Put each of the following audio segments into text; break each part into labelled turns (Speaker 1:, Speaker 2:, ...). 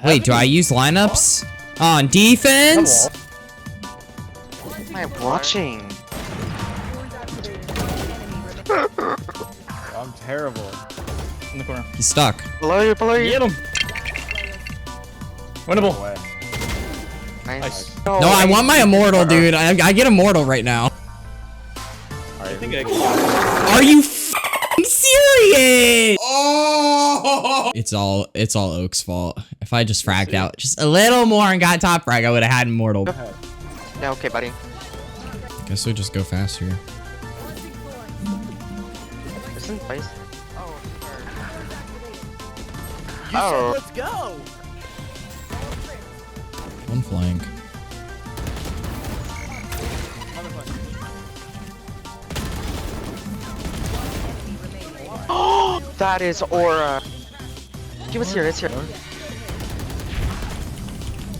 Speaker 1: Wait, do I use lineups? On defense?
Speaker 2: What am I watching?
Speaker 3: I'm terrible.
Speaker 4: In the corner.
Speaker 1: He's stuck.
Speaker 2: Below you, below you.
Speaker 4: Get him! Winnable.
Speaker 3: Away.
Speaker 2: Nice.
Speaker 1: No, I want my Immortal, dude. I get Immortal right now.
Speaker 4: I think I can.
Speaker 1: Are you f***ing serious? Oh! It's all Oak's fault. If I just fragged out just a little more and got top frag, I would have had Immortal.
Speaker 2: Yeah, okay, buddy.
Speaker 1: Guess we just go fast here.
Speaker 2: Isn't Vyse?
Speaker 3: You said let's go.
Speaker 1: One flank.
Speaker 2: That is aura. Give us here, it's here.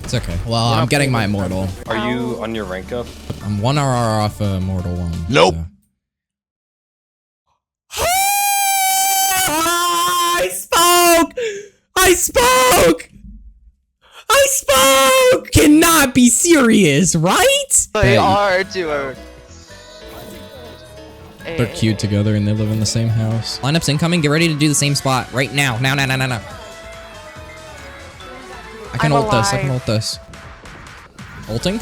Speaker 1: It's okay. Well, I'm getting my Immortal.
Speaker 5: Are you on your rank up?
Speaker 1: I'm 1 RR off Immortal 1.
Speaker 5: Nope.
Speaker 1: So. I spoke! I spoke! I spoke! Cannot be serious, right?
Speaker 2: They are duo.
Speaker 1: They're cute together and they live in the same house. Lineups incoming. Get ready to do the same spot right now. Now. I can ult this. I can ult this. Ulting?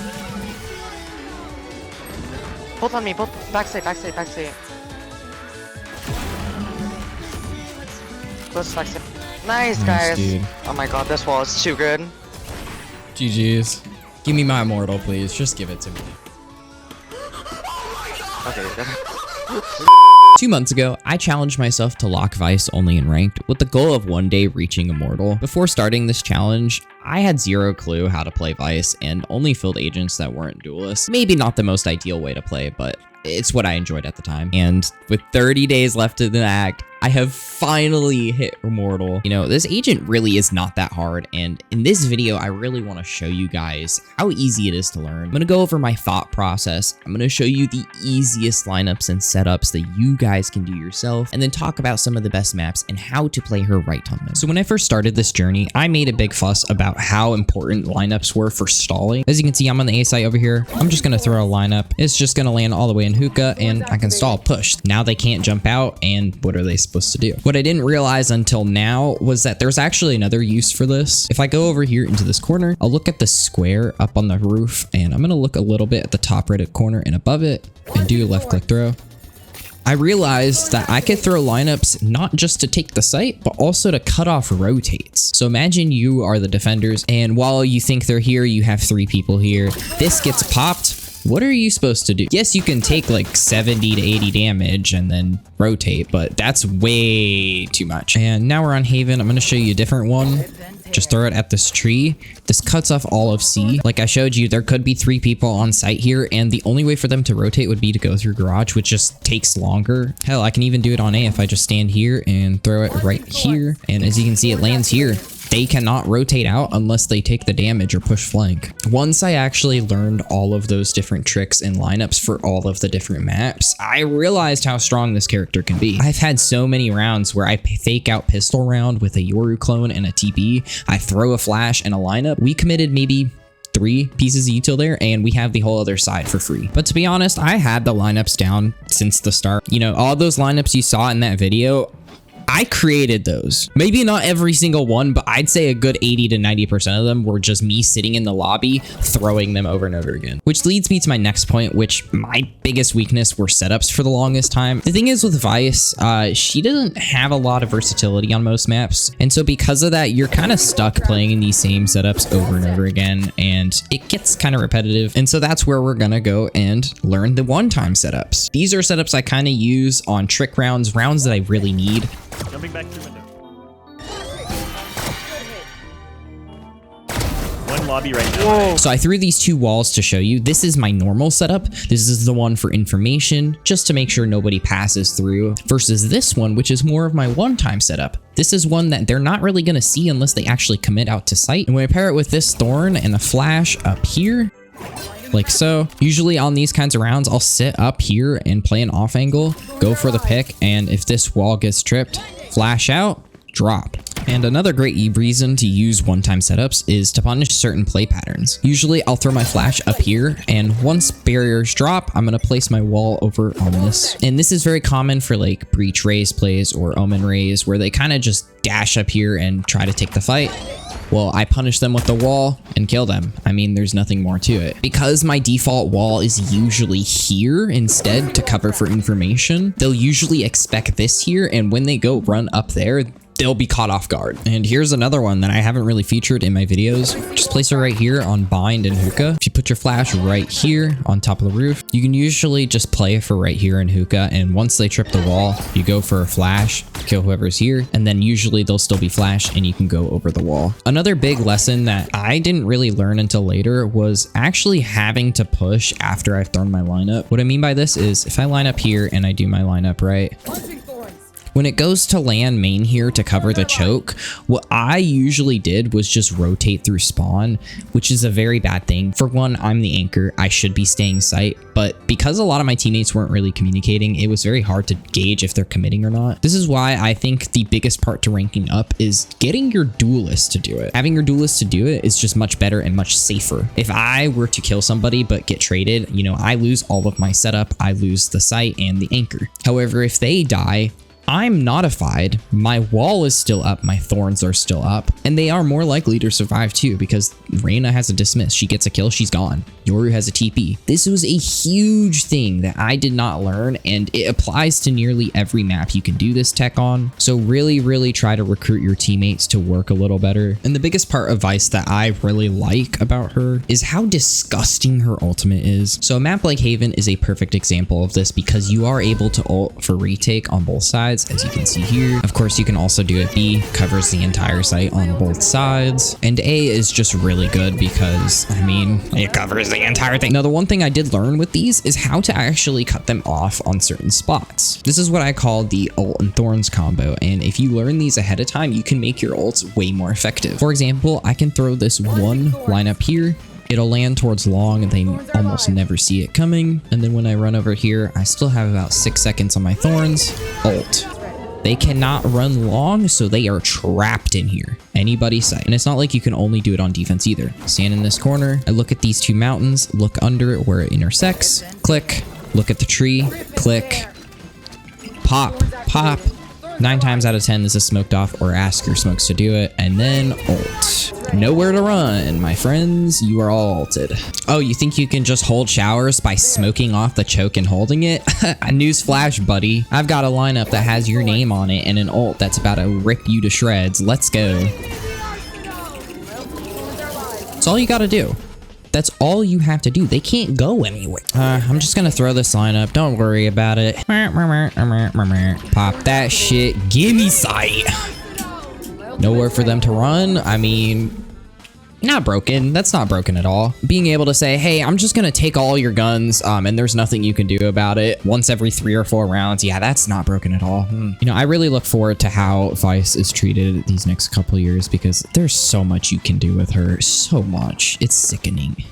Speaker 2: Both on me, both backside. Close backside. Nice, guys.
Speaker 1: Dude.
Speaker 2: Oh my god, this wall is too good.
Speaker 1: GG's. Give me my Immortal, please. Just give it to me.
Speaker 2: Okay, good.
Speaker 1: 2 months ago, I challenged myself to lock Vyse only in ranked with the goal of one day reaching Immortal. Before starting this challenge, I had zero clue how to play Vyse and only filled agents that weren't duelists. Maybe not the most ideal way to play, but it's what I enjoyed at the time. And with 30 days left in the act, I have finally hit Immortal. You know, this agent really is not that hard, and in this video, I really want to show you guys how easy it is to learn. I'm going to go over my thought process. I'm going to show you the easiest lineups and setups that you guys can do yourself, and then talk about some of the best maps and how to play her right on them. So when I first started this journey, I made a big fuss about how important lineups were for stalling. As you can see, I'm on the A site over here. I'm just going to throw a lineup. It's just going to land all the way in hookah, and I can stall push. Now they can't jump out, and what are they supposed to do? What I didn't realize until now was that there's actually another use for this. If I go over here into this corner, I'll look at the square up on the roof, and I'm going to look a little bit at the top right corner and above it and do a left click throw. I realized that I could throw lineups not just to take the site, but also to cut off rotates. So imagine you are the defenders, and while you think they're here, you have 3 people here. This gets popped. What are you supposed to do? Yes, you can take like 70 to 80 damage and then rotate, but that's way too much. And now we're on Haven. I'm going to show you a different one. Just throw it at this tree. This cuts off all of C. Like I showed you, there could be 3 people on site here, and the only way for them to rotate would be to go through garage, which just takes longer. Hell, I can even do it on A if I just stand here and throw it right here. And as you can see, it lands here. They cannot rotate out unless they take the damage or push flank. Once I actually learned all of those different tricks and lineups for all of the different maps, I realized how strong this character can be. I've had so many rounds where I fake out pistol round with a Yoru clone and a TP. I throw a flash and a lineup. We committed maybe 3 pieces of util there, and we have the whole other side for free. But to be honest, I had the lineups down since the start. You know, all those lineups you saw in that video, I created those. Maybe not every single one, but I'd say a good 80 to 90% of them were just me sitting in the lobby, throwing them over and over again. Which leads me to my next point, which my biggest weakness were setups for the longest time. The thing is with Vyse, she doesn't have a lot of versatility on most maps. And so because of that, you're kind of stuck playing in these same setups over and over again, and it gets kind of repetitive. And so that's where we're gonna go and learn the one-time setups. These are setups I kind of use on trick rounds that I really need.
Speaker 4: Jumping back through window. One lobby right now.
Speaker 2: Whoa.
Speaker 1: So I threw these 2 walls to show you. This is my normal setup. This is the one for information, just to make sure nobody passes through, versus this one, which is more of my one-time setup. This is one that they're not really going to see unless they actually commit out to sight. And when I pair it with this thorn and a flash up here, like so. Usually on these kinds of rounds, I'll sit up here and play an off angle, go for the pick, and if this wall gets tripped, flash out, drop. And another great reason to use one-time setups is to punish certain play patterns. Usually I'll throw my flash up here, and once barriers drop, I'm going to place my wall over on this. And this is very common for like breach raise plays or omen raise, where they kind of just dash up here and try to take the fight. Well, I punish them with the wall and kill them. I mean, there's nothing more to it. Because my default wall is usually here instead to cover for information, they'll usually expect this here, and when they go run up there, they'll be caught off guard. And here's another one that I haven't really featured in my videos. Just place it right here on bind and hookah. If you put your flash right here on top of the roof, you can usually just play for right here in hookah. And once they trip the wall, you go for a flash, kill whoever's here, and then usually they'll still be flash and you can go over the wall. Another big lesson that I didn't really learn until later was actually having to push after I've thrown my lineup. What I mean by this is if I line up here and I do my lineup right, when it goes to land main here to cover the choke, what I usually did was just rotate through spawn, which is a very bad thing. For one, I'm the anchor. I should be staying sight, but because a lot of my teammates weren't really communicating, it was very hard to gauge if they're committing or not. This is why I think the biggest part to ranking up is getting your duelist to do it. Having your duelist to do it is just much better and much safer. If I were to kill somebody but get traded, you know, I lose all of my setup, I lose the sight and the anchor. However, if they die, I'm notified, my wall is still up, my thorns are still up, and they are more likely to survive too because Reyna has a dismiss. She gets a kill, she's gone. Yoru has a TP. This was a huge thing that I did not learn, and it applies to nearly every map you can do this tech on. So really try to recruit your teammates to work a little better. And the biggest part of Vyse that I really like about her is how disgusting her ultimate is. So a map like Haven is a perfect example of this because you are able to ult for retake on both sides, as you can see here. Of course, you can also do it B, covers the entire site on both sides. And A is just really good because, I mean, it covers the entire thing. Now, the one thing I did learn with these is how to actually cut them off on certain spots. This is what I call the ult and thorns combo. And if you learn these ahead of time, you can make your ults way more effective. For example, I can throw this one line up here. It'll land towards long and they almost never see it coming. And then when I run over here, I still have about 6 seconds on my thorns. Ult. They cannot run long, so they are trapped in here. Anybody's sight. And it's not like you can only do it on defense either. Stand in this corner. I look at these two mountains, look under it where it intersects, click, look at the tree, click, pop, pop. 9 times out of 10, this is smoked off, or ask your smokes to do it, and then ult. Nowhere to run, my friends. You are all ulted. Oh, you think you can just hold showers by smoking off the choke and holding it? Newsflash, buddy. I've got a lineup that has your name on it and an ult that's about to rip you to shreds. Let's go. That's all you gotta do. That's all you have to do. They can't go anywhere. I'm just gonna throw this line up. Don't worry about it. Pop that shit. Gimme sight. Nowhere for them to run. I mean, not broken. That's not broken at all. Being able to say, hey, I'm just gonna take all your guns and there's nothing you can do about it once every 3 or 4 rounds. Yeah, that's not broken at all. You know, I really look forward to how Vyse is treated these next couple years because there's so much you can do with her. So much. It's sickening.